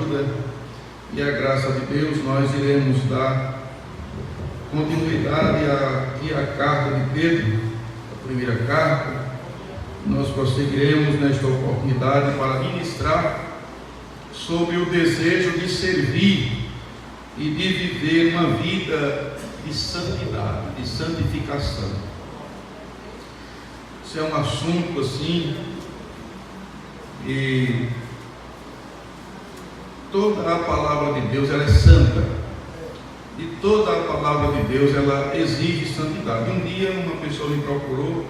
ajuda e a graça de Deus, nós iremos dar continuidade aqui à carta de Pedro, a primeira carta. Nós prosseguiremos nesta oportunidade para ministrar sobre o desejo de servir e de viver uma vida de santidade, de santificação. Isso é um assunto assim, e toda a palavra de Deus ela é santa, e toda a palavra de Deus ela exige santidade. Um dia uma pessoa me procurou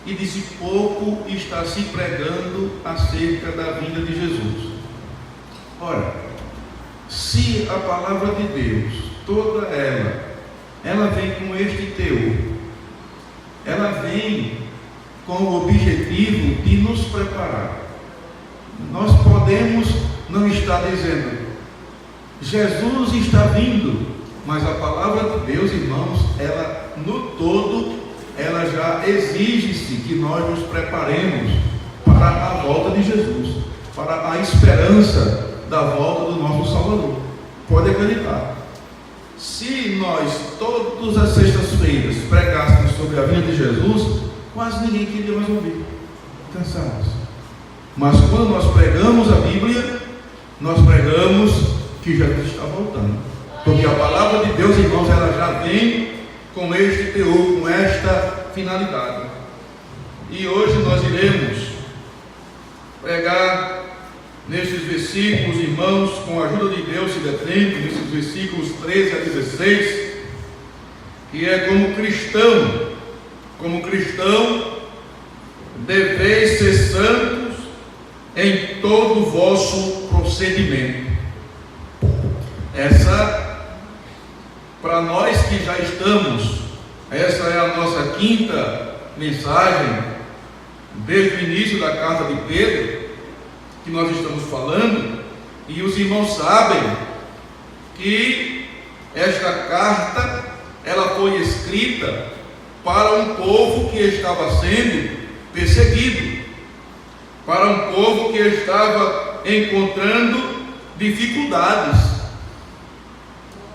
e disse: pouco está se pregando acerca da vinda de Jesus. Ora, se a palavra de Deus, toda ela vem com este teor, ela vem com o objetivo de nos preparar. Nós podemos não estar dizendo Jesus está vindo, mas a palavra de Deus, irmãos, ela no todo, ela já exige-se que nós nos preparemos para a volta de Jesus, para a esperança da volta do nosso Salvador. Pode acreditar. Se nós todas as sextas-feiras pregássemos sobre a vinda de Jesus, quase ninguém queria mais ouvir. Cansados. Mas quando nós pregamos a Bíblia, nós pregamos que Jesus está voltando, porque a palavra de Deus, irmãos, ela já vem com este teor, com esta finalidade. E hoje nós iremos pregar nestes versículos, irmãos, com a ajuda de Deus, se der tempo, nesses versículos 13 a 16, que é como cristão, deveis ser santos em todo o vosso procedimento. Essa, para nós que já estamos, essa é a nossa quinta mensagem, desde o início da carta de Pedro, que nós estamos falando, e os irmãos sabem que esta carta, ela foi escrita para um povo que estava sendo perseguido, para um povo que estava encontrando dificuldades,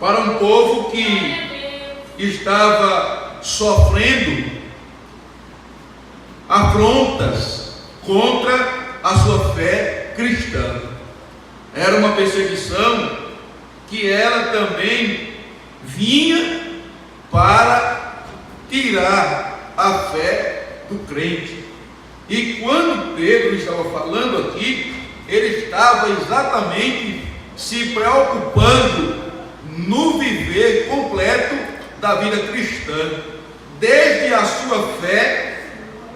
para um povo que estava sofrendo afrontas contra a sua fé cristã. Era uma perseguição que ela também vinha para tirar a fé do crente. E quando Pedro estava falando aqui, ele estava exatamente se preocupando no viver completo da vida cristã, desde a sua fé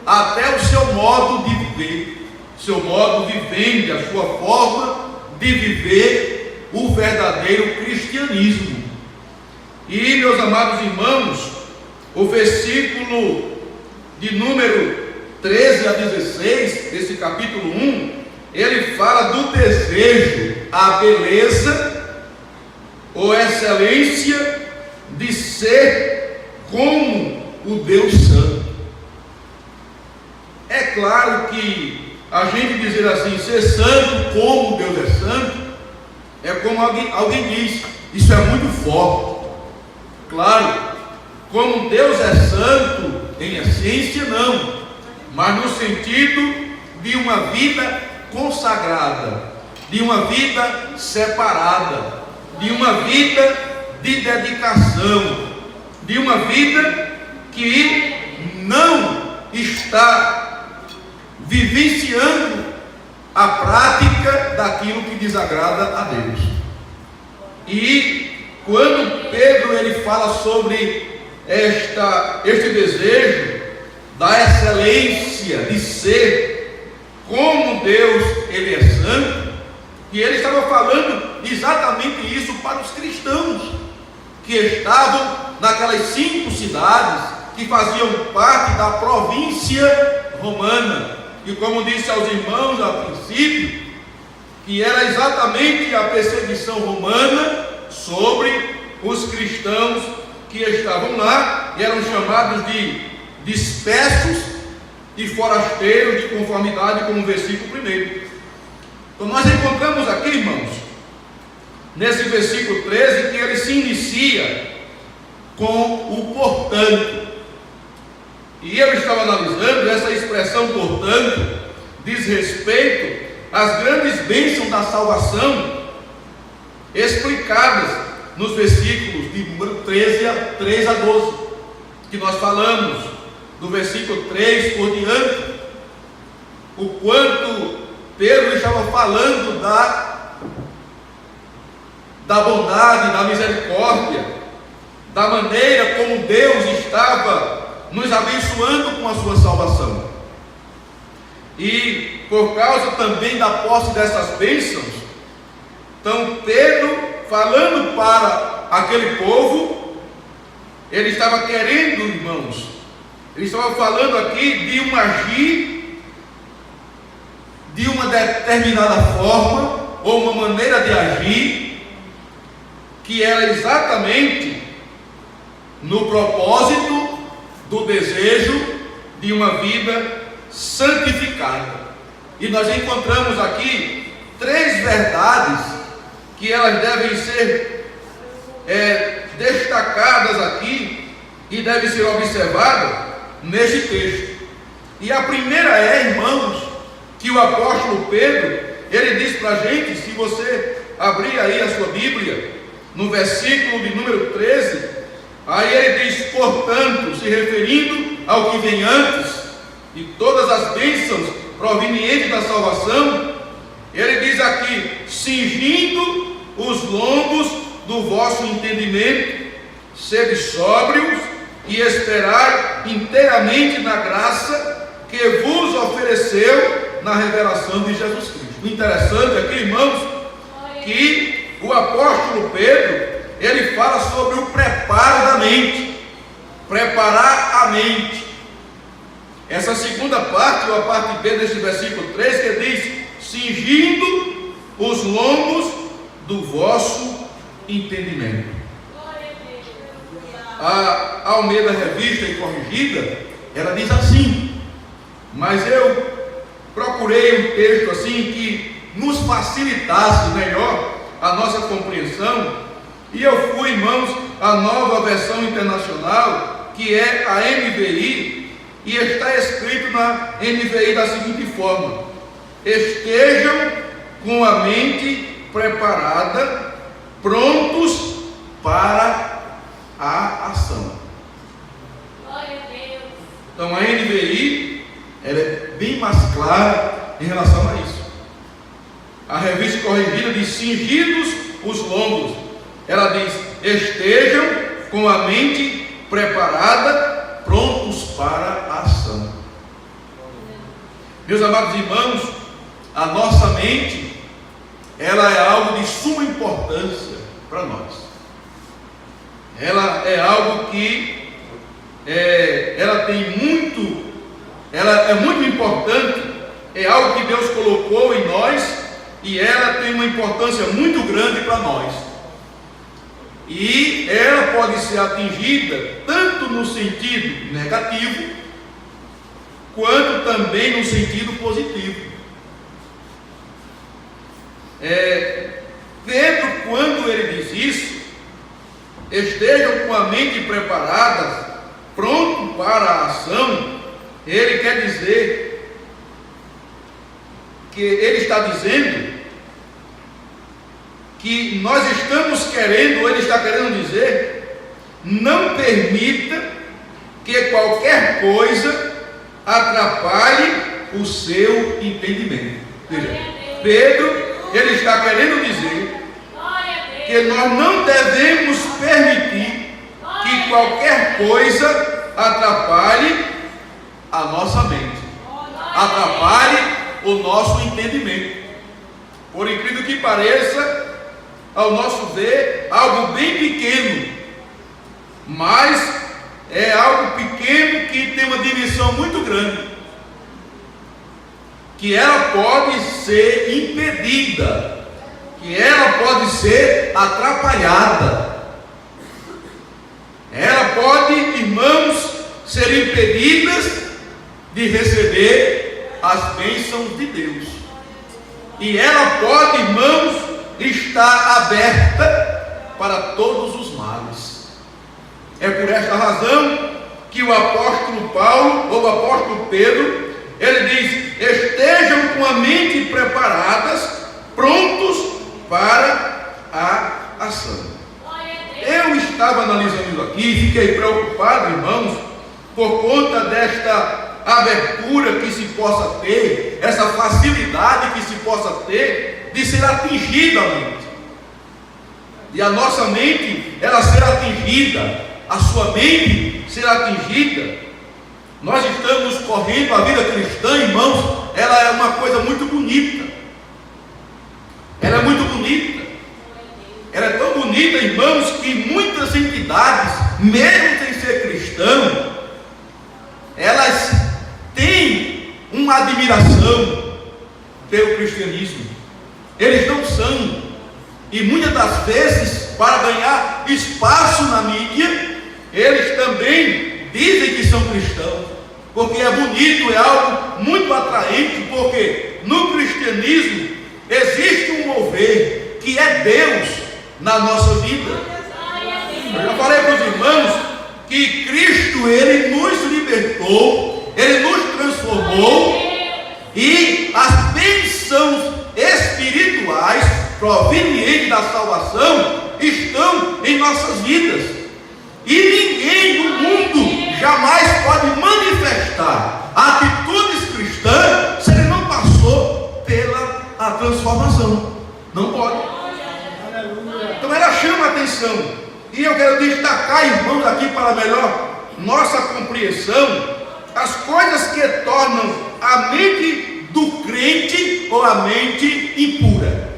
até o seu modo de viver, seu modo vivente, a sua forma de viver o verdadeiro cristianismo. E, meus amados irmãos, o versículo de número 13 a 16, desse capítulo 1, ele fala do desejo, a beleza ou excelência de ser como o Deus Santo. É claro que a gente dizer assim, ser santo como Deus é santo, é como alguém diz, isso é muito forte. Claro, como Deus é santo em essência, não, mas no sentido de uma vida consagrada, de uma vida separada, de uma vida de dedicação, de uma vida que não está vivenciando a prática daquilo que desagrada a Deus. E quando Pedro ele fala sobre este desejo da excelência de ser como Deus ele é santo, e ele estava falando exatamente isso para os cristãos que estavam naquelas 5 cidades que faziam parte da província romana. E como disse aos irmãos a princípio, que era exatamente a perseguição romana sobre os cristãos que estavam lá, e eram chamados de dispersos e forasteiros, de conformidade com o versículo 1. Então nós encontramos aqui, irmãos, nesse versículo 13, que ele se inicia com o portanto. E eu estava analisando essa expressão portanto, diz respeito às grandes bênçãos da salvação, explicadas nos versículos de número 3 a 12, que nós falamos, do versículo 3 por diante, o quanto Pedro estava falando da bondade, da misericórdia, da maneira como Deus estava nos abençoando com a sua salvação. E por causa também da posse dessas bênçãos, então Pedro, falando para aquele povo, ele estava querendo, irmãos, ele estava falando aqui de um agir de uma determinada forma, ou uma maneira de agir, que era exatamente no propósito do desejo de uma vida santificada. E nós encontramos aqui 3 verdades que elas devem ser destacadas aqui e devem ser observadas neste texto. E a primeira é, irmãos, que o apóstolo Pedro, ele diz para a gente, se você abrir aí a sua Bíblia, no versículo de número 13, aí ele diz, portanto, se referindo ao que vem antes, de todas as bênçãos provenientes da salvação, ele diz aqui, cingindo os lombos do vosso entendimento, sede sóbrios e esperai inteiramente na graça que vos ofereceu na revelação de Jesus Cristo. O interessante aqui, irmãos, que o apóstolo Pedro, ele fala sobre o preparo da mente, preparar a mente. Essa segunda parte, ou a parte B desse versículo 3, que diz, cingindo os lombos do vosso entendimento. A Almeida Revista e Corrigida, ela diz assim, mas eu procurei um texto assim que nos facilitasse melhor a nossa compreensão, e eu fui, irmãos, a Nova Versão Internacional, que é a NVI, e está escrito na NVI da seguinte forma: estejam com a mente preparada, prontos para a ação. Glória a Deus. Então a NVI, ela é bem mais clara em relação a isso. A Revista Corrigida diz, cingidos os lombos. Ela diz, estejam com a mente preparada, prontos para a ação. Meus amados irmãos, a nossa mente, ela é algo de suma importância para nós. Ela é algo que ela é muito importante, é algo que Deus colocou em nós, e ela tem uma importância muito grande para nós. E ela pode ser atingida tanto no sentido negativo, quanto também no sentido positivo. Pedro, quando ele diz isso, estejam com a mente preparada, pronto para a ação, ele quer dizer que ele está dizendo que nós estamos querendo, ou ele está querendo dizer, não permita que qualquer coisa atrapalhe o seu entendimento. Veja, Pedro, ele está querendo dizer que nós não devemos permitir que qualquer coisa atrapalhe a nossa mente, atrapalhe o nosso entendimento. Por incrível que pareça, ao nosso ver, algo bem pequeno, mas é algo pequeno que tem uma dimensão muito grande, que ela pode ser impedida, que ela pode ser atrapalhada, ela pode, irmãos, ser impedidas de receber as bênçãos de Deus, e ela pode, irmãos, estar está aberta para todos os males. É por esta razão que o apóstolo Paulo, ou o apóstolo Pedro, ele diz: estejam com a mente preparadas, prontos para a ação. Eu estava analisando isso aqui e fiquei preocupado, irmãos, por conta desta abertura que se possa ter, essa facilidade que se possa ter de ser atingida a mente. E a nossa mente, ela ser atingida, a sua mente ser atingida. Nós estamos correndo a vida cristã, irmãos, ela é uma coisa muito bonita. Ela é muito bonita. Ela é tão bonita, irmãos, que muitas entidades, mesmo sem ser cristão, elas têm uma admiração pelo cristianismo. Eles não são, e muitas das vezes, para ganhar espaço na mídia, eles também dizem que são cristãos, porque é bonito, é algo muito atraente, porque no cristianismo existe um mover que é Deus na nossa vida. Eu já falei para os irmãos que Cristo, Ele nos libertou, Ele nos transformou, e as bênçãos espirituais provenientes da salvação estão em nossas vidas. E ninguém no mundo jamais pode manifestar atitudes cristãs se ele não passou pela a transformação. Não pode. Então ela chama a atenção. E eu quero destacar, irmãos, aqui para melhor nossa compreensão, as coisas que tornam a mente do crente ou a mente impura.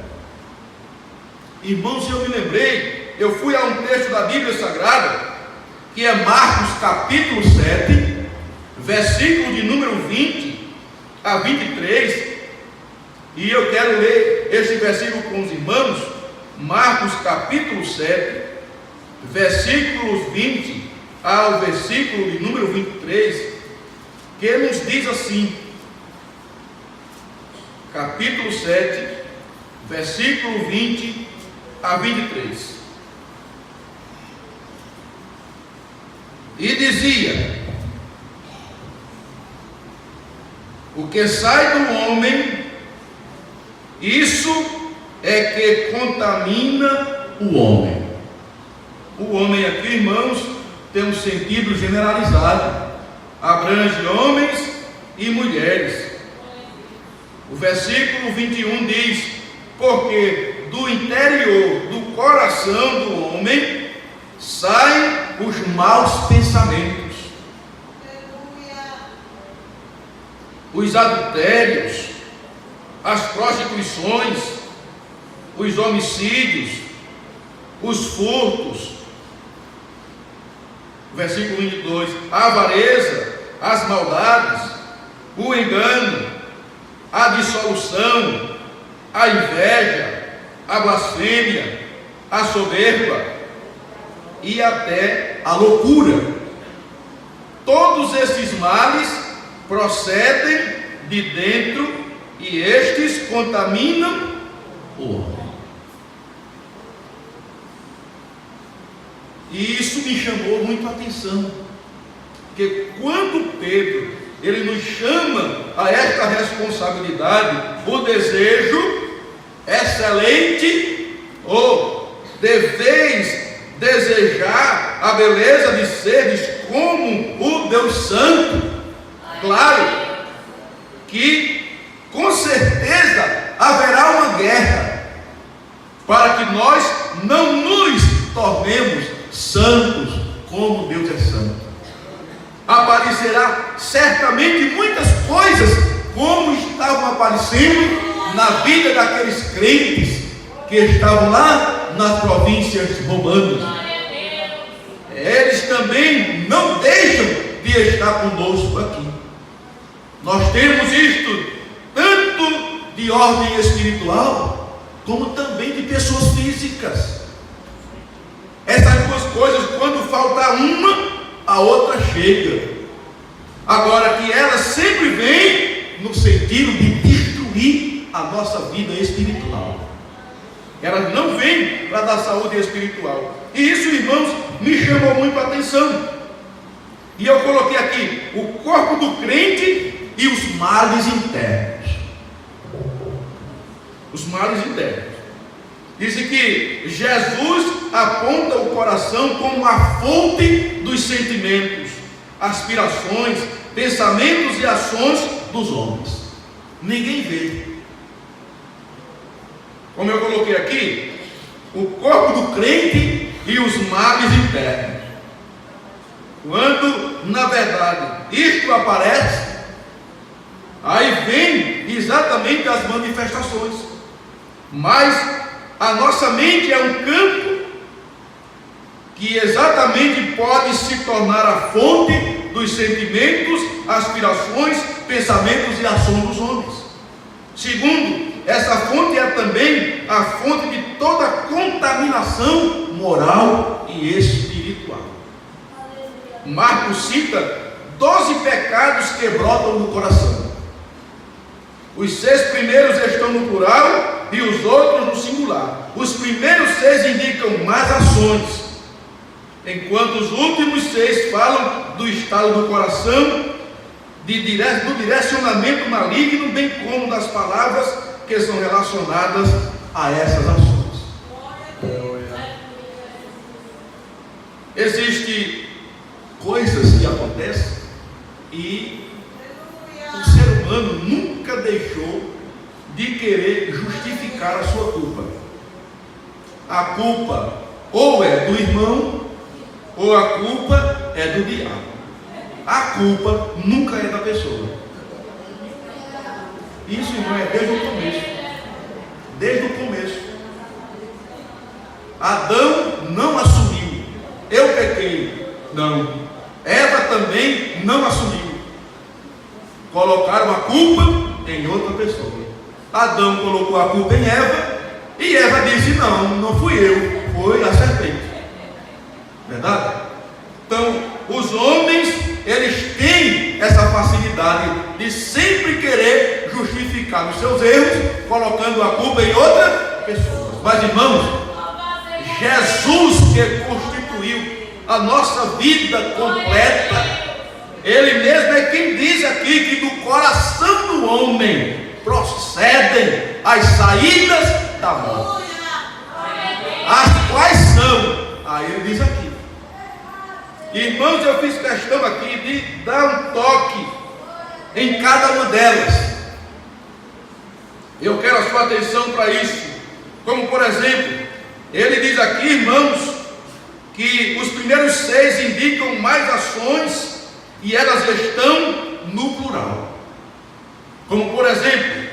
Irmãos, eu me lembrei, eu fui a um texto da Bíblia Sagrada, que é Marcos capítulo 7, versículo de número 20 a 23, e eu quero ler esse versículo com os irmãos. Marcos capítulo 7, versículos 20 ao versículo de número 23, que nos diz assim, capítulo 7, versículo 20 a 23. E dizia: o que sai do homem, isso é que contamina o homem. O homem aqui, irmãos, tem um sentido generalizado, abrange homens e mulheres. O versículo 21 diz: porque do interior do coração do homem saem os maus pensamentos, os adultérios, as prostituições, os homicídios, os furtos. Versículo 22, a avareza, as maldades, o engano, a dissolução, a inveja, a blasfêmia, a soberba e até a loucura. Todos esses males procedem de dentro e estes contaminam o homem. E isso me chamou muito a atenção, porque quando Pedro ele nos chama a esta responsabilidade, o desejo excelente, ou deveis desejar a beleza de seres como o Deus Santo. Claro que com certeza haverá uma guerra para que nós não nos tornemos santos como Deus é santo. Aparecerá certamente muitas coisas como estavam aparecendo na vida daqueles crentes que estavam lá nas províncias romanas. Eles também não deixam de estar conosco aqui. Nós temos isto tanto de ordem espiritual como também de pessoas físicas. Essas duas coisas, quando falta uma, a outra chega. Agora que ela sempre vem no sentido de destruir a nossa vida espiritual. Elas não vêm para dar saúde espiritual. E isso, irmãos, me chamou muito a atenção. E eu coloquei aqui o corpo do crente e os males internos. Os males internos. Diz que Jesus aponta o coração como a fonte dos sentimentos, aspirações, pensamentos e ações dos homens. Ninguém vê. Como eu coloquei aqui, o corpo do crente e os males internos. Quando, na verdade, isto aparece, aí vem exatamente as manifestações. Mas a nossa mente é um campo que exatamente pode se tornar a fonte dos sentimentos, aspirações, pensamentos e ações dos homens. Segundo, essa fonte é também a fonte de toda contaminação moral e espiritual. Marcos cita 12 pecados que brotam no coração. Os 6 primeiros estão no plural e os outros no singular. Os primeiros 6 indicam más ações, enquanto os últimos 6 falam do estado do coração, do direcionamento maligno, bem como das palavras que são relacionadas a essas ações. Existem coisas que acontecem e o ser humano nunca deixou de querer justificar a sua culpa. A culpa ou é do irmão, ou a culpa é do diabo. A culpa nunca é da pessoa. Isso, irmão, é desde o começo. Desde o começo. Adão não assumiu. Eu pequei. Não. Eva também não assumiu. Colocaram a culpa em outra pessoa. Adão colocou a culpa em Eva, e Eva disse: não fui eu, foi a serpente. Verdade? Então, os homens, eles têm essa facilidade de sempre querer justificar os seus erros, colocando a culpa em outra pessoa. Mas, irmãos, Jesus, que constituiu a nossa vida completa, Ele mesmo é quem diz aqui que do coração do homem procedem as saídas da morte. As quais são? Aí ele diz aqui. Irmãos, eu fiz questão aqui de dar um toque em cada uma delas. Eu quero a sua atenção para isso. Como por exemplo, ele diz aqui, irmãos, que os primeiros 6 indicam mais ações e elas estão no plural. Como por exemplo,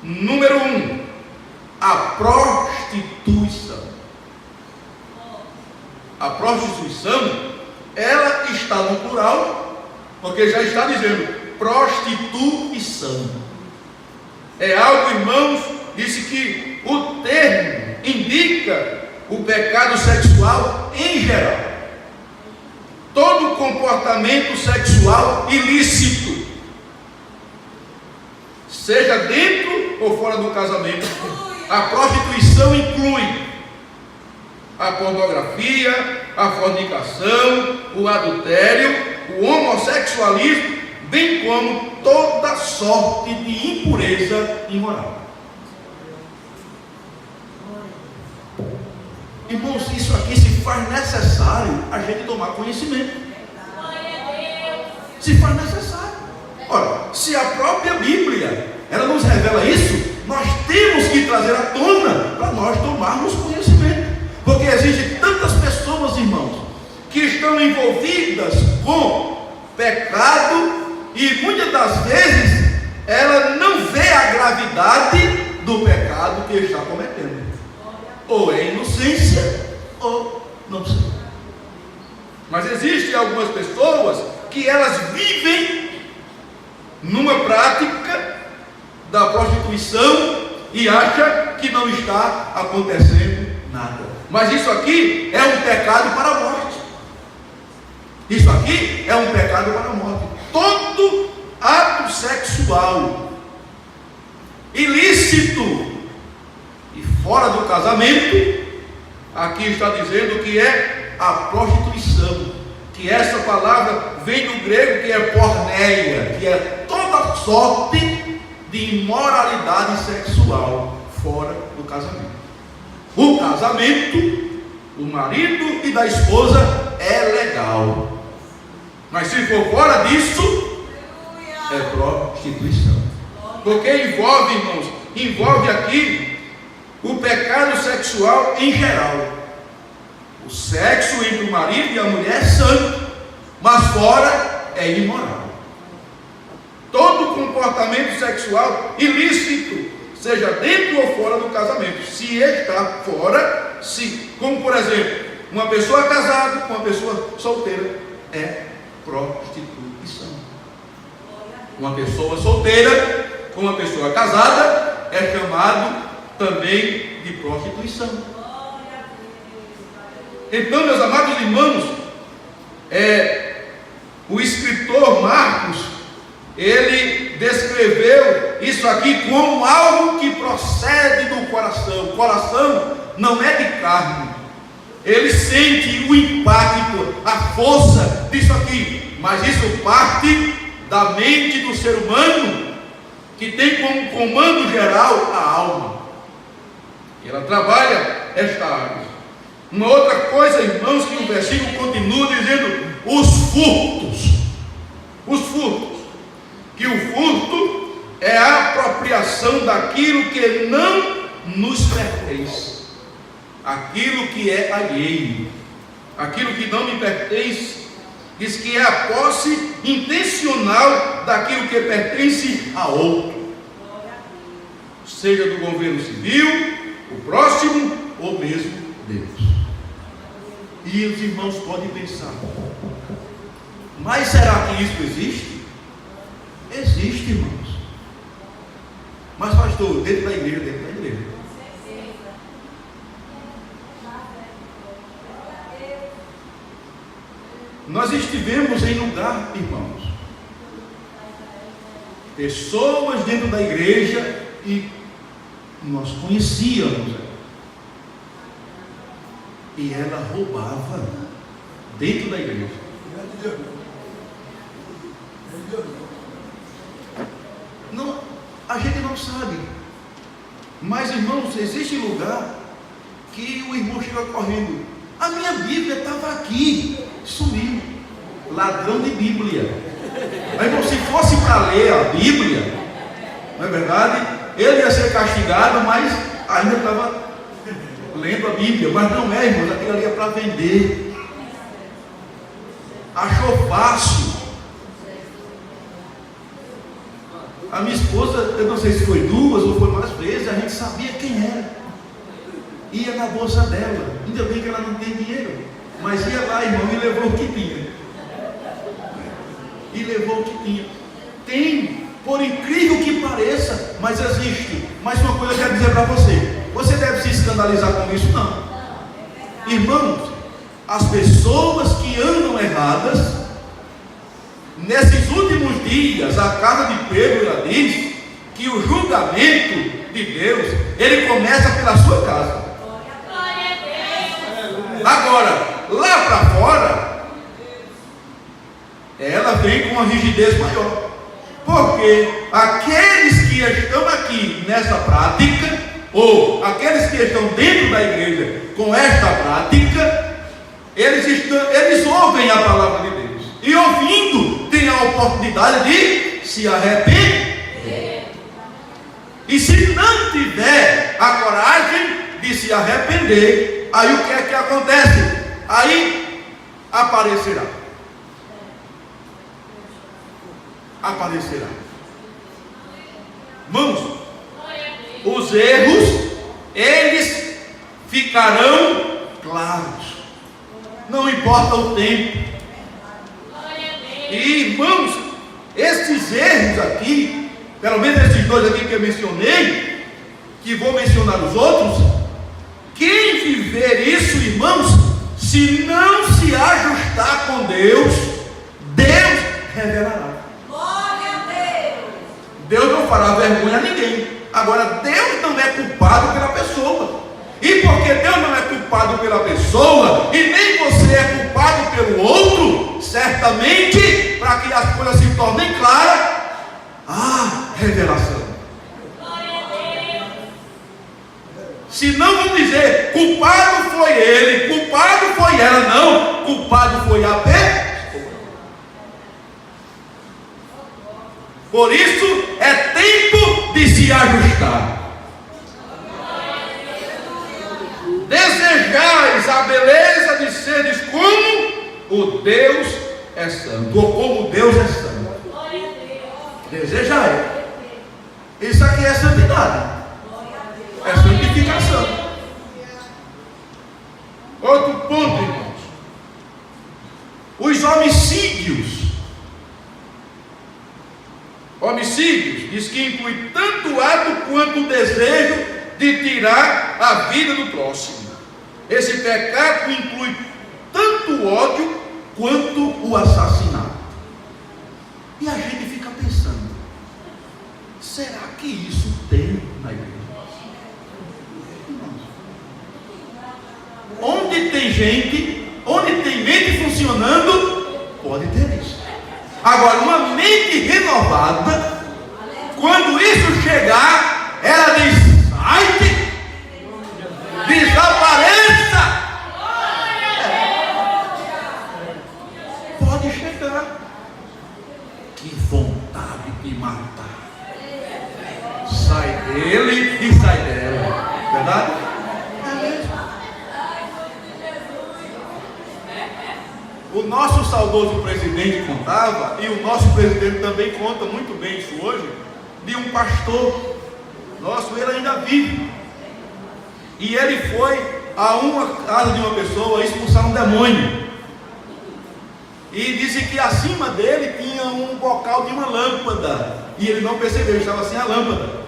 número 1, a prostituição. A prostituição, ela está no plural, porque já está dizendo prostituição. É algo, irmãos, disse que o termo indica o pecado sexual em geral. Todo comportamento sexual ilícito, seja dentro ou fora do casamento. A prostituição inclui a pornografia, a fornicação, o adultério, o homossexualismo, bem como toda sorte de impureza imoral. Irmãos, isso aqui se faz necessário a gente tomar conhecimento. Se faz necessário. Ora, se a própria Bíblia ela nos revela isso, nós temos que trazer à tona para nós tomarmos conhecimento. Porque existem tantas pessoas, irmãos, que estão envolvidas com pecado e muitas das vezes ela não vê a gravidade do pecado que está cometendo. Ou é inocência ou não sei. Mas existem algumas pessoas que elas vivem numa prática da prostituição e acham que não está acontecendo nada. Mas isso aqui é um pecado para a morte. Isso aqui é um pecado para a morte. Todo ato sexual ilícito fora do casamento, aqui está dizendo que é a prostituição, que essa palavra vem do grego que é porneia, que é toda sorte de imoralidade sexual fora do casamento. O casamento, do marido e da esposa, é legal, mas se for fora disso, é prostituição, porque envolve, irmãos, envolve aqui o pecado sexual em geral. O sexo entre o marido e a mulher é santo, mas fora é imoral. Todo comportamento sexual ilícito, seja dentro ou fora do casamento, se está fora, como por exemplo, uma pessoa casada com uma pessoa solteira, é prostituição. Uma pessoa solteira com uma pessoa casada é chamado também de prostituição. Então, meus amados irmãos, o escritor Marcos, ele descreveu isso aqui como algo que procede do coração. O coração não é de carne, ele sente o impacto, a força disso aqui, mas isso parte da mente do ser humano, que tem como comando geral a alma. Ela trabalha esta área. Uma outra coisa, irmãos, que o versículo continua dizendo: os furtos. Os furtos. Que o furto é a apropriação daquilo que não nos pertence, aquilo que é alheio, aquilo que não me pertence. Diz que é a posse intencional daquilo que pertence a outro, seja do governo civil, o próximo ou mesmo Deus. E os irmãos podem pensar: mas será que isso existe? Existe, irmãos. Mas pastor, dentro da igreja, nós estivemos em lugar, irmãos, pessoas dentro da igreja, e nós conhecíamos ela, e ela roubava dentro da igreja. Não, a gente não sabe, mas irmãos, existe lugar que o irmão chega correndo: a minha Bíblia estava aqui, sumiu. Ladrão de Bíblia. Mas irmão, se fosse para ler a Bíblia, não é verdade, ele ia ser castigado, mas ainda estava lendo a Bíblia. Mas não é, irmãos, aquilo ali é para vender. Achou fácil. A minha esposa, eu não sei se foi 2 ou foi mais vezes, a gente sabia quem era. Ia na bolsa dela. Ainda bem que ela não tem dinheiro, mas ia lá, irmão, e levou o que tinha. E levou o que tinha. Tem, por incrível que pareça, mas existe. Mas uma coisa eu quero dizer para você: você deve se escandalizar com isso? Não. Irmãos, as pessoas que andam erradas, nesses últimos dias, a casa de Pedro, ela diz que o julgamento de Deus, ele começa pela sua casa. Agora, lá para fora, ela vem com uma rigidez maior, porque aqueles que estão aqui nessa prática, ou aqueles que estão dentro da igreja com esta prática, eles ouvem a palavra de Deus, e ouvindo, tem a oportunidade de se arrepender. E se não tiver a coragem de se arrepender, aí o que é que acontece? Aí aparecerá. Irmãos, os erros, eles ficarão claros, não importa o tempo. E irmãos, esses erros aqui, pelo menos esses 2 aqui que eu mencionei, que vou mencionar os outros, quem viver isso, irmãos, se não se ajustar com Deus, Deus revelará. Deus não fará vergonha a ninguém. Agora, Deus não é culpado pela pessoa. certamente, para que as coisas se tornem claras, a revelação. Se não vamos dizer, culpado foi ele, culpado foi ela, não, culpado foi a pessoa. Por isso é tempo de se ajustar. Desejais a beleza de seres como o Deus é santo, ou como Deus é santo. Desejai. Isso aqui é santidade, é santificação. Outro ponto, irmãos: os homicídios diz que inclui tanto o ato quanto o desejo de tirar a vida do próximo. Esse pecado inclui tanto o ódio quanto o assassinato. E a gente fica pensando: será que isso tem na igreja? Onde tem gente, onde tem mente funcionando, pode ter isso. Agora, uma mente renovada, quando isso chegar, ela diz: sai, desapareça. Pode chegar. Que vontade de matar. Sai dele e sai dela. Verdade? O nosso saudoso presidente contava, e o nosso presidente também conta muito bem isso hoje, de um pastor nosso, ele ainda vive, e ele foi a uma casa de uma pessoa expulsar um demônio, e disse que acima dele tinha um bocal de uma lâmpada, e ele não percebeu, estava sem a lâmpada,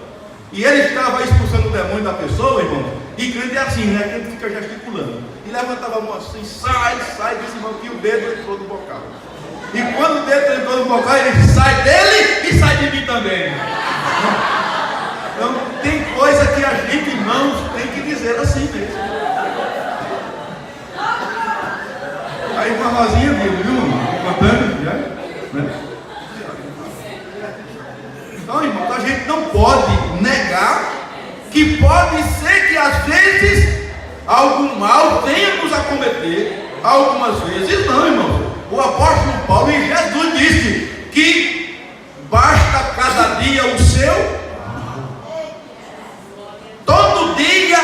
e ele estava expulsando o demônio da pessoa, irmão, e crente é assim, né, que ele fica gesticulando, e levantava a mão assim, sai, disse, irmão, que o dedo entrou no bocal, e quando o dedo entrou no bocal, ele disse: sai dele e sai de mim também. Então tem coisa que a gente, irmãos, tem que dizer assim mesmo. Aí uma Rosinha viu, contando já, né? Então, irmão, a gente não pode negar que pode ser que às vezes algum mal tenha nos acometer, algumas vezes não, irmão. O apóstolo Paulo e Jesus disse que basta cada dia o seu mal. Todo dia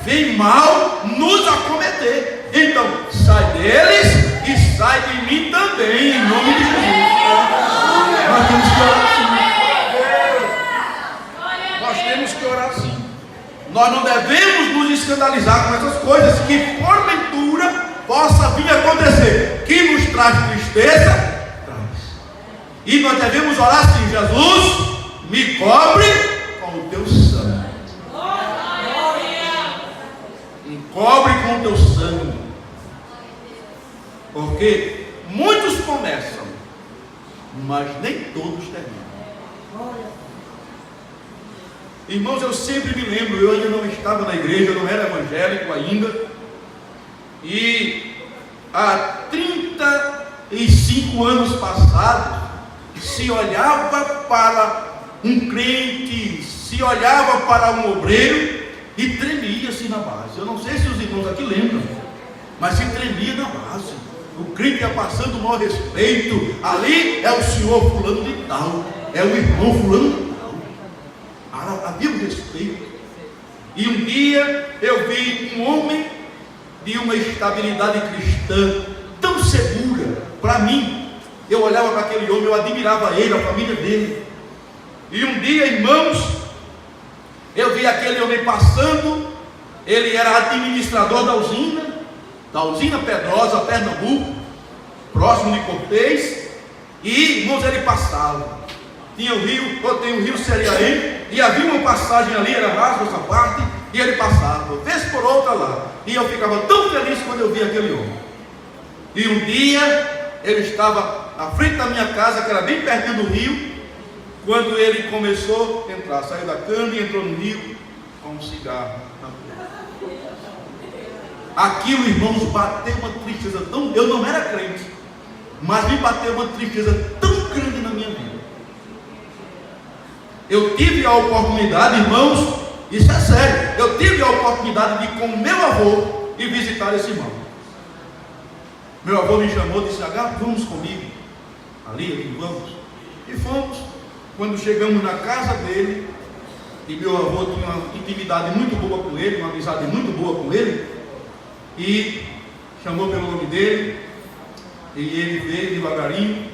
vem mal nos acometer. Então, sai deles e sai de mim também, em nome de Jesus. Nós temos que orar assim. Nós temos que orar assim. Nós não devemos nos escandalizar com essas coisas que porventura possa vir a acontecer, que nos traz tristeza, traz. E nós devemos orar assim: Jesus, me cobre com o teu sangue. Me cobre com o teu sangue. Porque muitos começam, mas nem todos terminam. Irmãos, eu sempre me lembro, eu ainda não estava na igreja, eu não era evangélico ainda. E há 35 anos passados, se olhava para um crente, se olhava para um obreiro e tremia-se na base. Eu não sei se os irmãos aqui lembram, mas se tremia na base. O crente ia passando o maior respeito. Ali é o senhor fulano de tal, é o irmão fulano de tal. Havia um respeito. E um dia eu vi um homem de uma estabilidade cristã tão segura. Para mim, eu olhava para aquele homem, eu admirava ele, a família dele. E um dia, irmãos, eu vi aquele homem passando. Ele era administrador da usina Pedrosa, Pernambuco, próximo de Cortês. E, irmãos, ele passava. Tinha o rio, tem o rio Seriaém, e havia uma passagem ali, era raso essa parte, e ele passava, vez por outra lá. E eu ficava tão feliz quando eu vi aquele homem. E um dia, ele estava à frente da minha casa, que era bem pertinho do rio, quando ele começou a entrar, saiu da cana e entrou no rio com um cigarro na boca. Aquilo, irmãos, bateu uma tristeza tão... Eu não era crente, mas me bateu uma tristeza tão grande na minha vida. Eu tive a oportunidade, irmãos, isso é sério, eu tive a oportunidade de ir com meu avô e visitar esse irmão. Meu avô me chamou e disse: Agape, vamos comigo. Ali, vamos. E fomos. Quando chegamos na casa dele, e meu avô tinha uma intimidade muito boa com ele, uma amizade muito boa com ele, e chamou pelo nome dele, e ele veio devagarinho,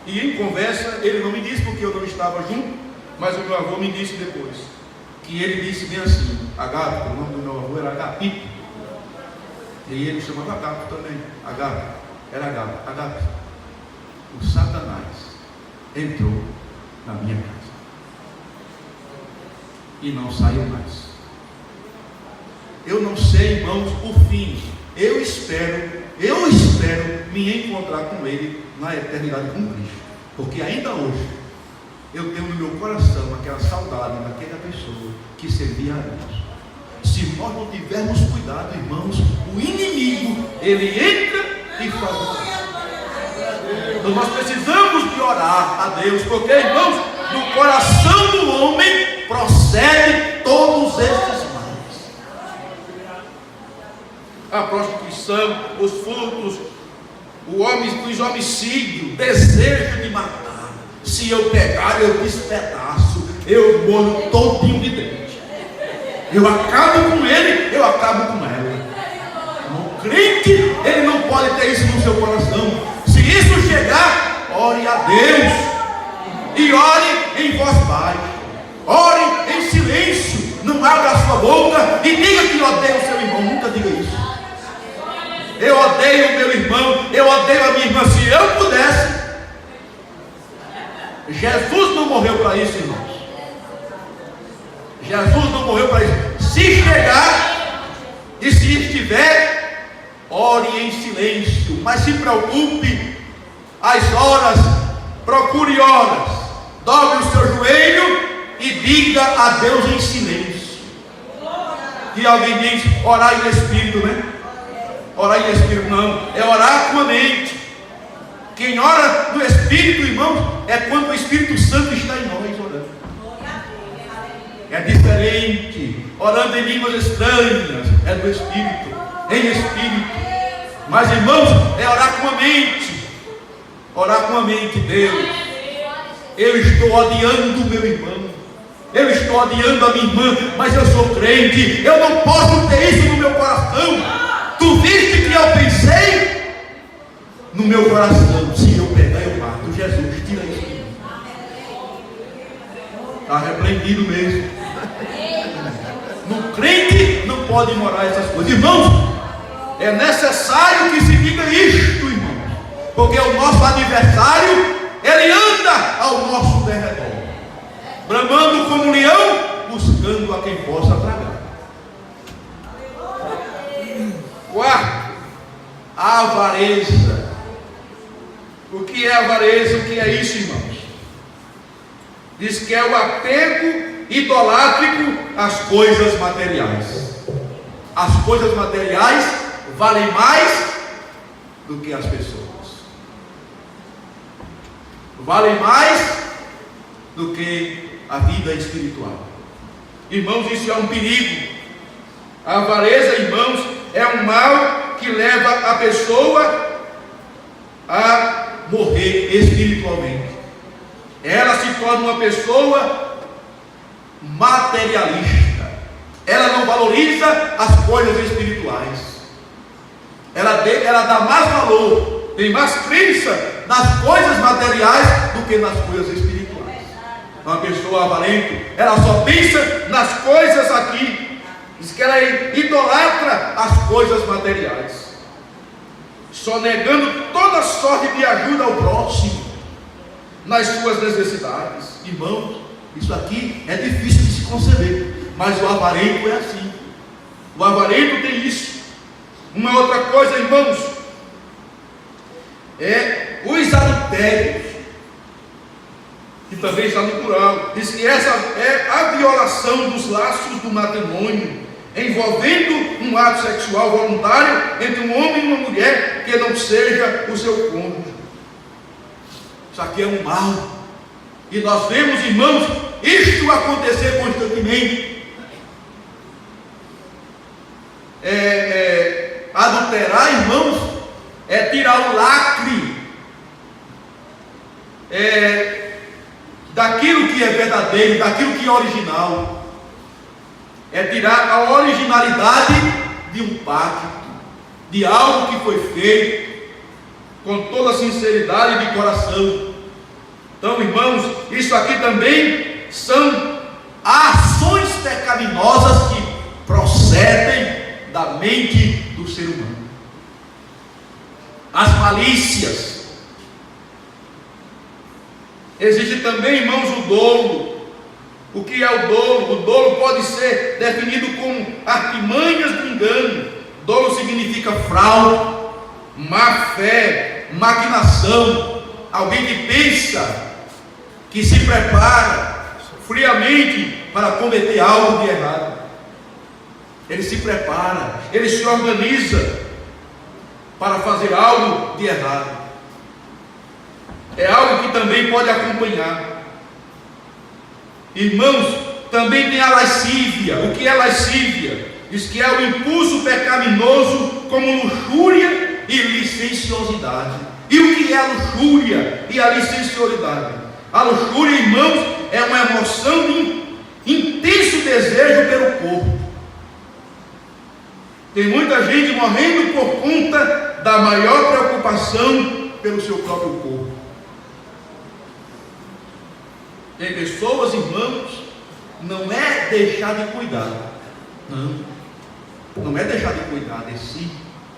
e em conversa, ele não me disse porque eu não estava junto, mas o meu avô me disse depois, que ele disse bem assim: Agape, o nome do meu avô era Agapito, e ele chamava Agape também, Agape, era Agape, Agape. O Satanás entrou na minha casa e não saiu mais. Eu não sei, irmãos, o fim. Eu espero me encontrar com ele na eternidade com Cristo, porque ainda hoje eu tenho no meu coração aquela saudade daquela pessoa que servia a Deus. Se nós não tivermos cuidado, irmãos, o inimigo, ele entra e faz. Então nós precisamos de orar a Deus, porque, irmãos, do coração do homem procede todos estes males: a prostituição, os furtos, os homicídios, desejo de matar. Se eu pegar, eu despedaço, eu molho todinho de dente, eu acabo com ele, eu acabo com ela. O crente, ele não pode ter isso no seu coração. Se isso chegar, ore a Deus, e ore em voz baixa, ore em silêncio, não abra a sua boca e diga que odeia o seu irmão. Nunca diga isso. Eu odeio o meu irmão, eu odeio a minha irmã. Se eu pudesse, Jesus não morreu para isso, irmãos. Jesus não morreu para isso. Se chegar e se estiver, ore em silêncio, mas se preocupe as horas, procure horas, dobre o seu joelho e diga a Deus em silêncio. E alguém diz: orar em espírito, né? Orar em espírito não, é orar com a mente. Quem ora no espírito, irmão, é quando o Espírito Santo está em nós orando. É diferente. Orando em línguas estranhas é do espírito, em espírito. Mas, irmãos, é orar com a mente. Orar com a mente. Deus, eu estou odiando o meu irmão, eu estou odiando a minha irmã, mas eu sou crente, eu não posso ter isso no meu coração. Tu viste que eu pensei no meu coração: se eu pegar, eu mato. Jesus, tira isso de mim. Está repreendido mesmo. No crente não pode morar essas coisas. Irmãos, é necessário que se diga isto, irmãos, porque o nosso adversário, ele anda ao nosso derredor, bramando como um leão, buscando a quem possa tragar. Quarto, a avareza. O que é avareza? O que é isso, irmãos? Diz que é o apego idolátrico às coisas materiais. As coisas materiais valem mais do que as pessoas, valem mais do que a vida espiritual. Irmãos, isso é um perigo. A avareza, irmãos, é um mal que leva a pessoa a morrer espiritualmente. Ela se torna uma pessoa materialista. Ela não valoriza as coisas espirituais. Ela dá mais valor, tem mais crença nas coisas materiais do que nas coisas espirituais. Uma pessoa avarenta, ela só pensa nas coisas aqui. Diz que ela idolatra as coisas materiais, só negando toda sorte de ajuda ao próximo nas suas necessidades. Irmãos, isso aqui é difícil de se conceber, mas o avarento é assim. O avarento tem isso. Uma outra coisa, irmãos, é os adultérios, que também está no plural. Diz que essa é a violação dos laços do matrimônio, envolvendo um ato sexual voluntário entre um homem e uma mulher que não seja o seu cônjuge. Isso aqui é um mal. E nós vemos, irmãos, isto acontecer constantemente. Adulterar, irmãos, é tirar o lacre daquilo que é verdadeiro, daquilo que é original. É tirar a originalidade de um pacto, de algo que foi feito com toda a sinceridade de coração. Então, irmãos, isso aqui também são ações pecaminosas que procedem da mente do ser humano. As malícias. Existe também, irmãos, o dolo. O que é o dolo? O dolo pode ser definido como artimanhas do engano. Dolo significa fraude, má fé, maquinação. Alguém que pensa, que se prepara friamente para cometer algo de errado. Ele se prepara, ele se organiza para fazer algo de errado. É algo que também pode acompanhar. Irmãos, também tem a lascívia. O que é lascívia? Diz que é o impulso pecaminoso como luxúria e licenciosidade. E o que é a luxúria e a licenciosidade? A luxúria, irmãos, é uma emoção de intenso desejo pelo corpo. Tem muita gente morrendo por conta da maior preocupação pelo seu próprio corpo. Tem pessoas, irmãos, não é deixar de cuidar. Não é deixar de cuidar de si.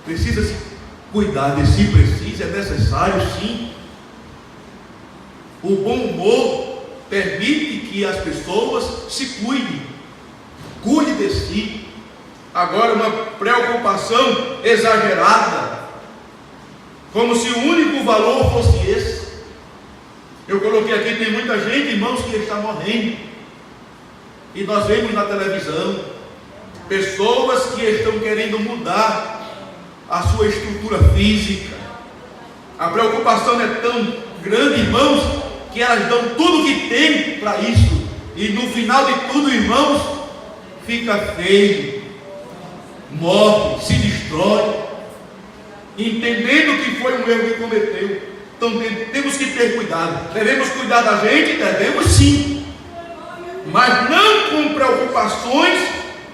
Precisa se cuidar de si, precisa, é necessário sim. O bom humor permite que as pessoas se cuidem. Cuide de si. Agora, uma preocupação exagerada, como se o único valor fosse esse. Eu coloquei aqui, tem muita gente, irmãos, que está morrendo. E nós vemos na televisão pessoas que estão querendo mudar a sua estrutura física. A preocupação é tão grande, irmãos, que elas dão tudo que tem para isso. E no final de tudo, irmãos, fica feio, morre, se destrói, entendendo que foi um erro que cometeu. Então temos que ter cuidado. Devemos cuidar da gente? Devemos sim, mas não com preocupações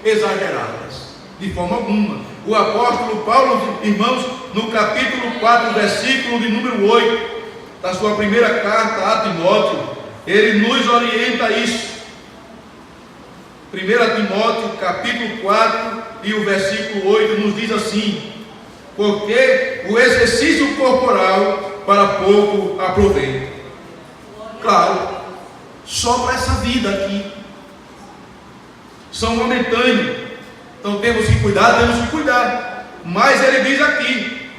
exageradas, de forma alguma. O apóstolo Paulo, irmãos, no capítulo 4, versículo de número 8 da sua primeira carta a Timóteo, ele nos orienta a isso. 1 Timóteo capítulo 4 e o versículo 8 nos diz assim: porque o exercício corporal para pouco aproveita. Claro, só para essa vida aqui. São momentâneos. Então temos que cuidar. Mas ele diz aqui: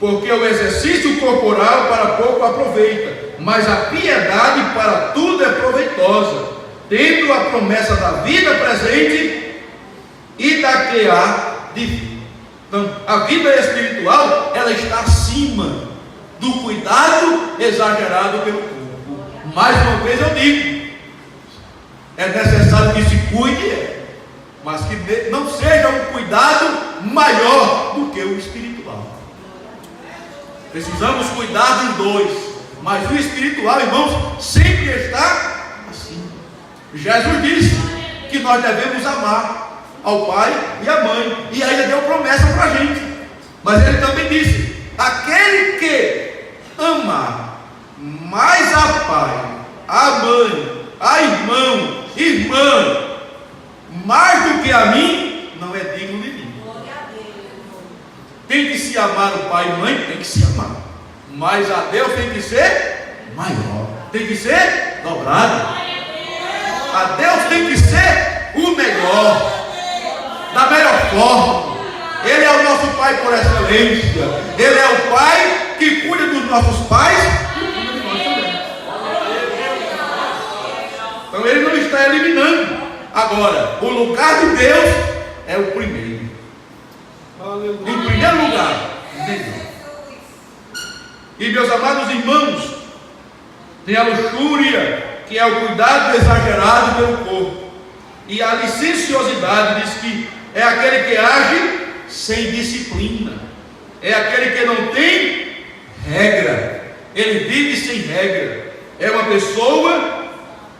porque o exercício corporal para pouco aproveita, mas a piedade para tudo é proveitosa, tendo a promessa da vida presente e da que há de vir. Então, a vida espiritual, ela está acima do cuidado exagerado pelo corpo. Mais uma vez eu digo, é necessário que se cuide, mas que não seja um cuidado maior do que o espiritual. Precisamos cuidar dos dois, mas o espiritual, irmãos, sempre está assim. Jesus disse que nós devemos amar ao pai e à mãe, e ainda deu promessa para a gente. Mas ele também disse: aquele que amar mais a pai, a mãe, a irmã, mais do que a mim, não é digno de mim. Tem que se amar o pai e mãe, tem que se amar, mas a Deus tem que ser maior, tem que ser dobrado. A Deus tem que ser o melhor, da melhor forma. Ele é o nosso Pai por excelência. Ele é o Pai que cuida dos nossos pais e cuida de nós também. Então ele não está eliminando. Agora, o lugar de Deus é o primeiro. Em primeiro lugar, Deus. E meus amados irmãos, tem a luxúria, que é o cuidado exagerado pelo corpo. E a licenciosidade diz que é aquele que age sem disciplina. É aquele que não tem regra. Ele vive sem regra. É uma pessoa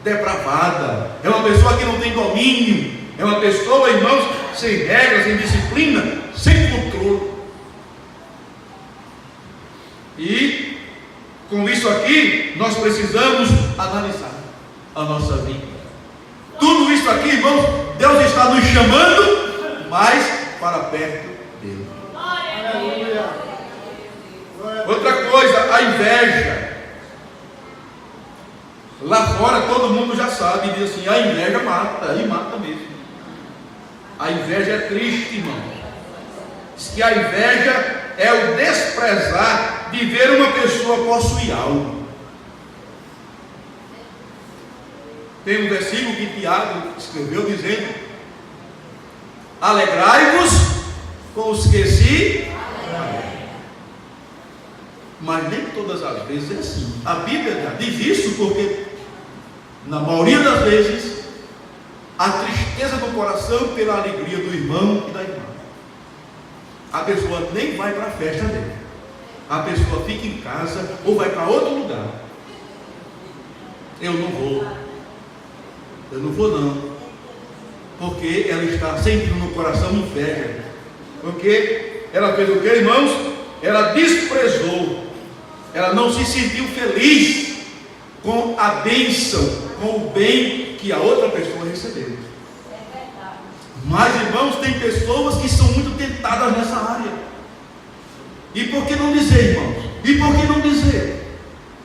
depravada. É uma pessoa que não tem domínio. É uma pessoa, irmãos, sem regra, sem disciplina, sem controle. E com isso aqui, nós precisamos analisar a nossa vida. Tudo isso aqui, irmãos, Deus está nos chamando mais para perto dele. Outra coisa, a inveja. Lá fora todo mundo já sabe, diz assim, a inveja mata, e mata mesmo. A inveja é triste, irmão. Diz que a inveja é o desprezar de ver uma pessoa possuir algo. Tem um versículo que Tiago escreveu dizendo: alegrai-vos com os que se alegram. Mas nem todas as vezes é assim. A Bíblia diz isso porque, na maioria das vezes, a tristeza do coração pela alegria do irmão e da irmã. A pessoa nem vai para a festa dele. A pessoa fica em casa ou vai para outro lugar. Eu não vou. Eu não vou não. Porque ela está sentindo no coração inveja. Porque ela fez o que, irmãos? Ela desprezou. Ela não se sentiu feliz com a bênção, com o bem que a outra pessoa recebeu. Mas, irmãos, tem pessoas que são muito tentadas nessa área. E por que não dizer, irmãos? E por que não dizer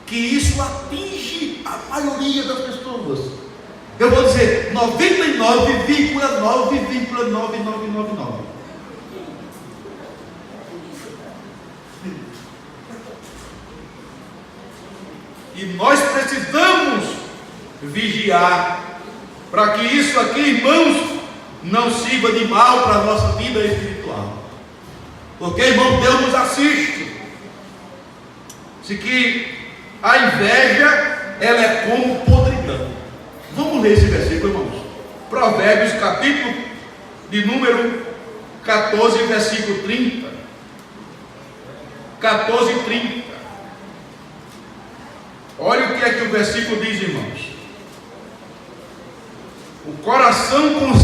que isso atinge a maioria das pessoas? Eu vou dizer 99,9,9999. E nós precisamos vigiar para que isso aqui, irmãos, não sirva de mal para a nossa vida espiritual. Porque, irmão, Deus nos assiste. Se que a inveja, ela é como podridão. Vamos ler esse versículo, irmãos. Provérbios, capítulo de número 14, versículo 30. 14, 30. Olha o que é que o versículo diz, irmãos. O coração com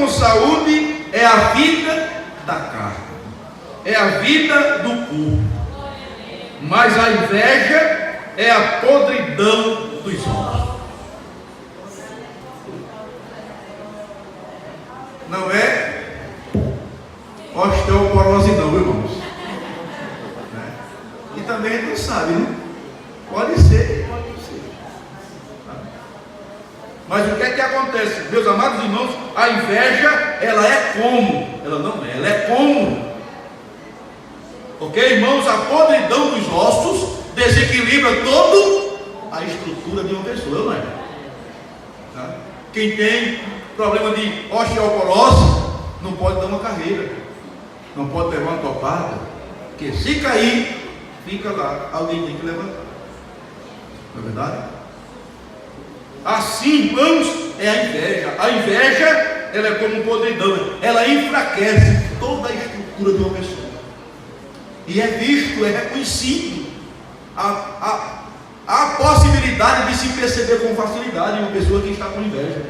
saúde, é a vida da carne, é a vida do corpo, mas a inveja é a podridão dos ossos. Não é osteoporose não, irmãos. E também a gente não sabe, né? Pode ser, pode não ser. Mas o que é que acontece? Meus amados irmãos, a inveja, ela é como? Ela não é, ela é como. Ok, irmãos? A podridão dos ossos desequilibra toda a estrutura de uma pessoa, não é? Tá? Quem tem problema de osteoporose não pode dar uma carreira, não pode levar uma topada, porque se cair, fica lá, alguém tem que levantar. Não é verdade? Assim, irmãos, é a inveja. A inveja, ela é como um podridão. Ela enfraquece toda a estrutura de uma pessoa. E é visto, é reconhecido a possibilidade de se perceber com facilidade uma pessoa que está com inveja.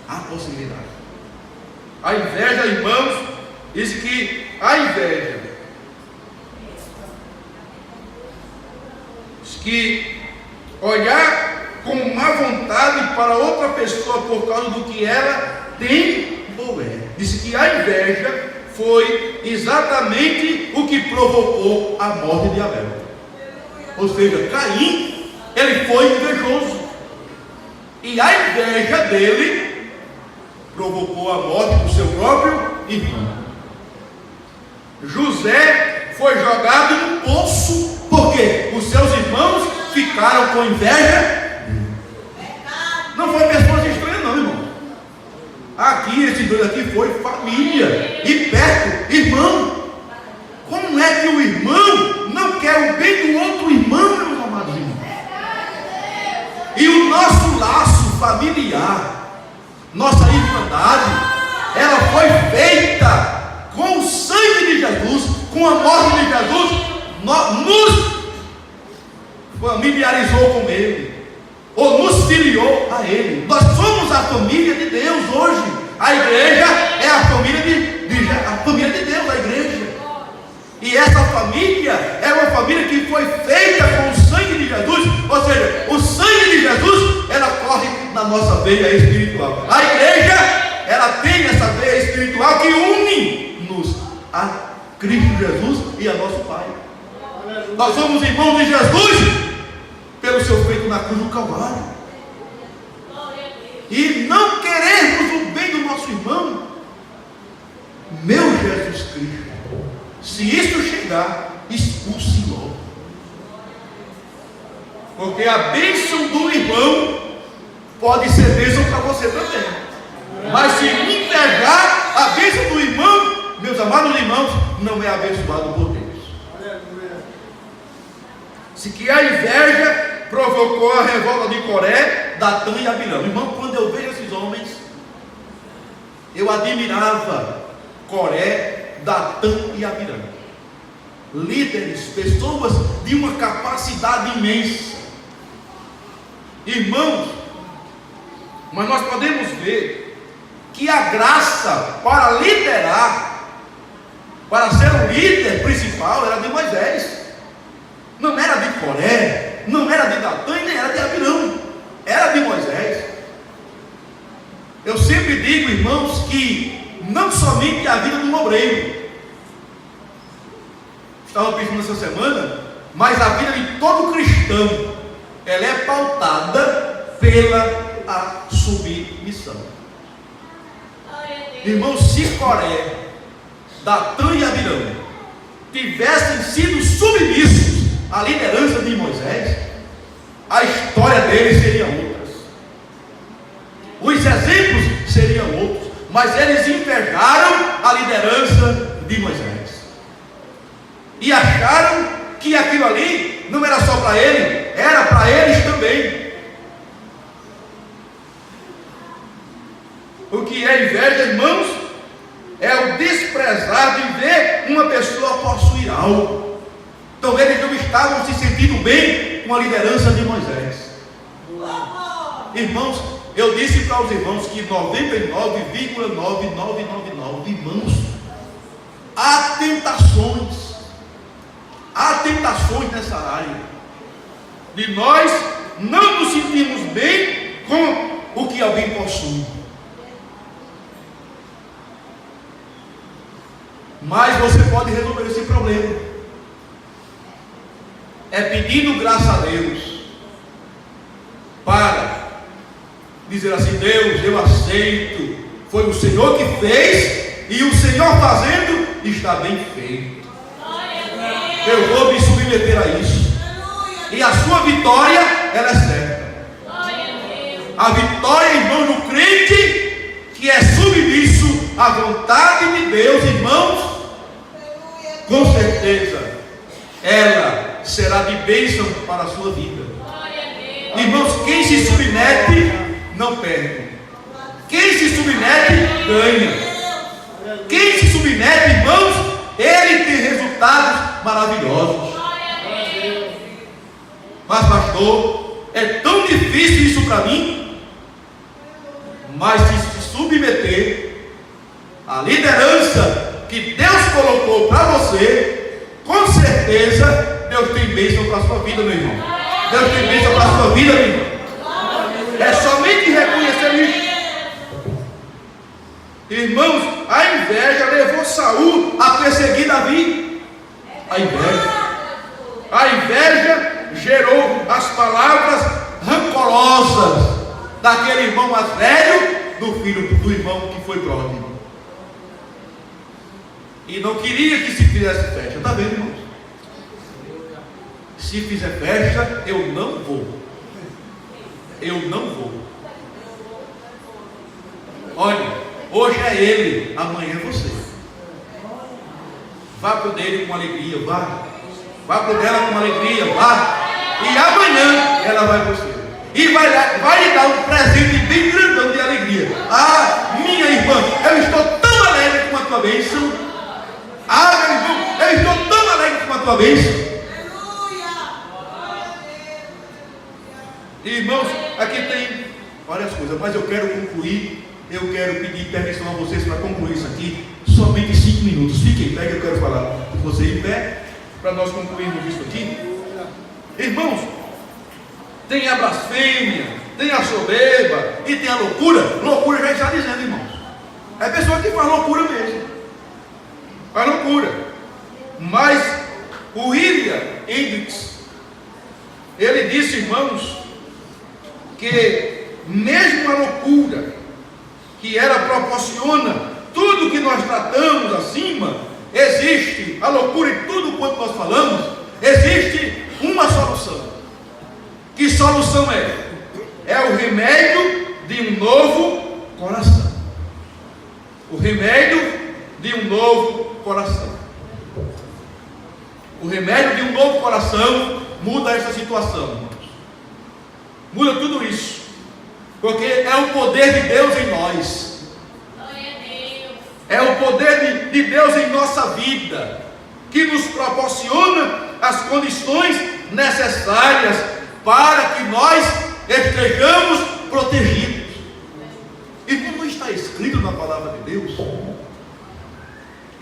Há possibilidade. A inveja, irmãos, diz que a inveja, que olhar com má vontade para outra pessoa por causa do que ela tem ou é. Disse que a inveja foi exatamente o que provocou a morte de Abel. Ou seja, Caim, ele foi invejoso. E a inveja dele provocou a morte do seu próprio irmão. José foi jogado no poço, porque os seus irmãos ficaram com inveja. Não foi pessoas estranhas não, irmão. Aqui, esse dois aqui foi família. família e perto. Irmão, como é que o irmão não quer o bem do outro irmão, meus amados irmãos? E o nosso laço familiar, nossa irmandade, ela foi feita com o sangue de Jesus, com a morte de Jesus, nos familiarizou com Ele, ou nos filiou a Ele. Nós somos a família de Deus hoje. A igreja é a família de Deus, a igreja. E essa família é uma família que foi feita com o sangue de Jesus, ou seja, o sangue de Jesus, ela corre na nossa veia espiritual. A igreja, ela tem essa veia espiritual que une-nos a Cristo Jesus e a nosso Pai. Nós somos irmãos de Jesus pelo seu feito na cruz do Calvário. E não queremos o bem do nosso irmão, meu Jesus Cristo, se isso chegar, expulse logo. Porque a bênção do irmão pode ser bênção para você também. Mas se invejar a bênção do irmão, meus amados irmãos, não é abençoado por Deus. Se que a inveja provocou a revolta de Coré, Datã e Abirão. Irmão, quando eu vejo esses homens, eu admirava Coré, Datã e Abirão. Líderes, pessoas de uma capacidade imensa. Irmãos, mas nós podemos ver que a graça para liderar, para ser o líder principal, era de Moisés. Não era de Coré, não era de Datã e nem era de Abirão, era de Moisés. Eu sempre digo, irmãos, que não somente a vida do obreiro, estava pensando essa semana, mas a vida de todo cristão, ela é pautada pela submissão. Irmãos, se Coré, Datã e Abirão tivessem sido submissos à liderança de Moisés, a história deles seria outra, os exemplos seriam outros, mas eles invejaram a liderança de Moisés e acharam que aquilo ali não era só para ele, era para eles também. O que é inveja, irmãos, é o desprezar de ver uma pessoa possuir algo. Então eles não estavam se sentindo bem com a liderança de Moisés. Irmãos, eu disse para os irmãos que 99,9999, irmãos, há tentações nessa área, de nós não nos sentimos bem com o que alguém possui. Mas você pode resolver esse problema, é pedindo graça a Deus, para dizer assim: Deus, eu aceito, foi o Senhor que fez, e o Senhor fazendo está bem feito. Eu vou me submeter a isso, e a sua vitória, ela é certa. A vitória, irmão, do crente que é submisso à vontade de Deus, irmãos, com certeza ela será de bênção para a sua vida. Irmãos, quem se submete não perde, quem se submete ganha. Quem se submete, irmãos, ele tem resultados maravilhosos. Mas pastor, é tão difícil isso para mim. Mas se submeter à liderança que Deus colocou para você, com certeza Deus tem bênção para a sua vida, meu irmão. Deus tem bênção para a sua vida, meu irmão. É somente reconhecer isso. Irmãos, a inveja levou Saul a perseguir Davi. A inveja gerou as palavras rancorosas daquele irmão mais velho do filho do irmão que foi pródigo. E não queria que se fizesse festa. Está vendo, irmãos? Se fizer festa, eu não vou. Eu não vou. Olha, Hoje é ele, amanhã é você. Vá para o dele com alegria, vá. Vá para o dela com alegria, vá. E amanhã ela vai para você. E vai lhe dar um presente bem grandão de alegria. Ah, minha irmã, eu estou tão alegre com a tua bênção. Ah, meu irmão, eu estou tão alegre com a tua bênção. Irmãos, aqui tem várias coisas, mas eu quero concluir. Eu quero pedir permissão a vocês para concluir isso aqui. Somente 5 minutos. Fiquem em pé que eu quero falar com você em pé, para nós concluirmos isso aqui. Irmãos, tem a blasfêmia, tem a soberba e tem a loucura. Loucura já está dizendo, irmãos. É pessoa que faz loucura mesmo. Faz loucura. Mas o William Hendricks, ele disse, irmãos, que mesmo a loucura que ela proporciona tudo que nós tratamos acima, existe a loucura em tudo quanto nós falamos, existe uma solução. Que solução é? É o remédio de um novo coração. O remédio de um novo coração. O remédio de um novo coração muda essa situação, irmãos. Muda tudo isso. Porque é o poder de Deus em nós. É o poder de Deus em nossa vida que nos proporciona as condições necessárias para que nós estejamos protegidos. E como está escrito na palavra de Deus,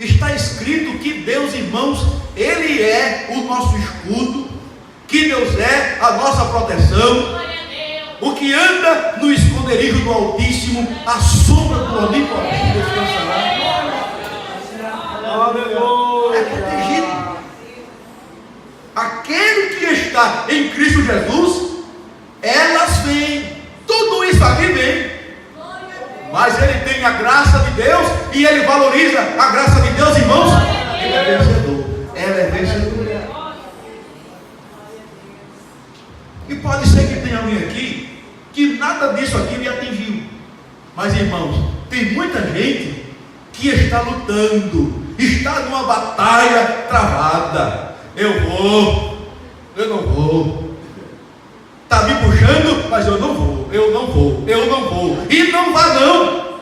está escrito que Deus, irmãos, Ele é o nosso escudo, que Deus é a nossa proteção. O que anda no esconderijo do Altíssimo, a sombra do Onipotente descansará. É protegido. Aquele que está em Cristo Jesus, elas vêm. Tudo isso aqui vem. Mas ele tem a graça de Deus e ele valoriza a graça de Deus, irmãos. Ele é vencedor. Ela é vencedora. E pode ser que tenha alguém aqui que nada disso aqui lhe atingiu. Mas, irmãos, tem muita gente que está lutando, está numa batalha travada. Eu não vou. Está me puxando, mas eu não vou. E não vá não.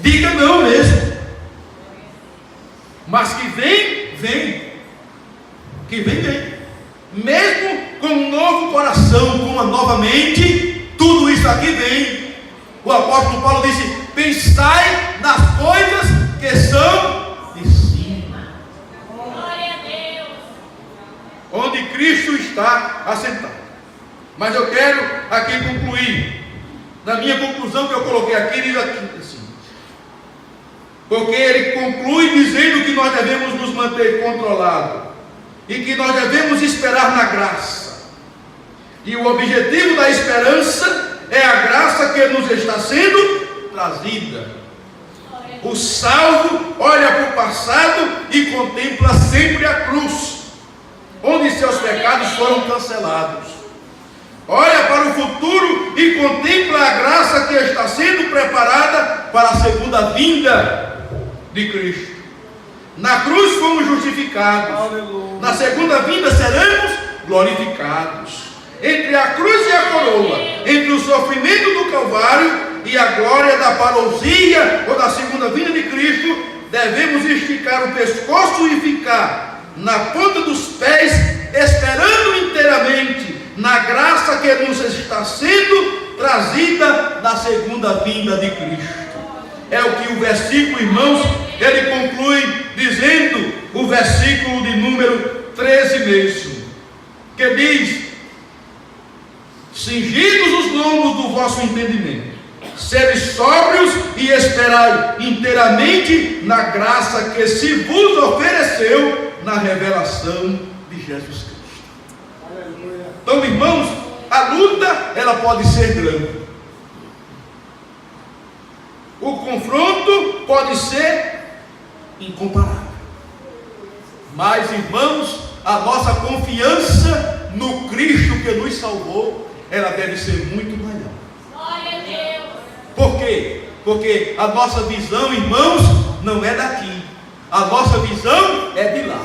Diga não mesmo. Mas que vem. Que vem. Mesmo com um novo coração, com uma nova mente, tudo isso aqui vem. O apóstolo Paulo disse: pensai nas coisas que são de cima, glória a Deus, onde Cristo está assentado. Mas eu quero aqui concluir. Na minha conclusão que eu coloquei aqui, diz aqui assim, porque ele conclui dizendo que nós devemos nos manter controlados e que nós devemos esperar na graça. E o objetivo da esperança é a graça que nos está sendo trazida. O salvo olha para o passado e contempla sempre a cruz, onde seus pecados foram cancelados. Olha para o futuro e contempla a graça que está sendo preparada para a segunda vinda de Cristo. Na cruz fomos justificados. Aleluia. Na segunda vinda seremos glorificados. Entre a cruz e a coroa, entre o sofrimento do Calvário e a glória da parousia ou da segunda vinda de Cristo, devemos esticar o pescoço e ficar na ponta dos pés, esperando inteiramente na graça que nos está sendo trazida na segunda vinda de Cristo. É o que o versículo, irmãos, ele conclui dizendo, o versículo de número 13 mesmo, que diz: cingidos os lombos do vosso entendimento, sede sóbrios e esperai inteiramente na graça que se vos ofereceu na revelação de Jesus Cristo. Aleluia. Então, irmãos, a luta ela pode ser grande, o confronto pode ser incomparável, mas, irmãos, a nossa confiança no Cristo que nos salvou, ela deve ser muito maior. Glória a Deus. Por quê? Porque a nossa visão, irmãos, não é daqui. A nossa visão é de lá.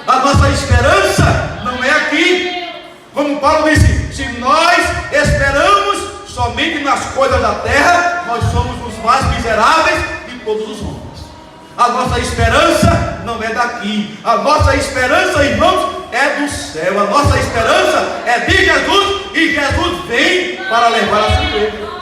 A nossa esperança não é aqui. Como Paulo disse, se nós esperamos somente nas coisas da terra, nós somos os mais miseráveis de todos os homens. A nossa esperança não é daqui. A nossa esperança, irmãos, é do céu. A nossa esperança é de Jesus, e Jesus vem para levar a sua igreja.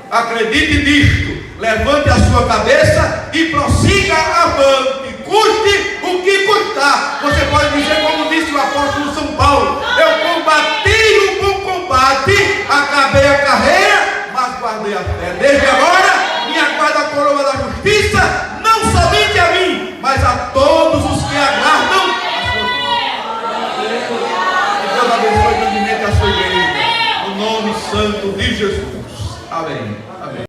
Acredite nisto, levante a sua cabeça e prossiga avante, custe o que custar. Você pode dizer, como disse o apóstolo São Paulo: eu combati o bom combate, acabei a carreira, mas guardei a fé. Desde agora me aguarda a coroa da justiça, não somente a mim, mas a todos os que aguardam a sua vida. Que Deus abençoe grandemente a sua igreja, no nome santo de Jesus. Amém. Amém.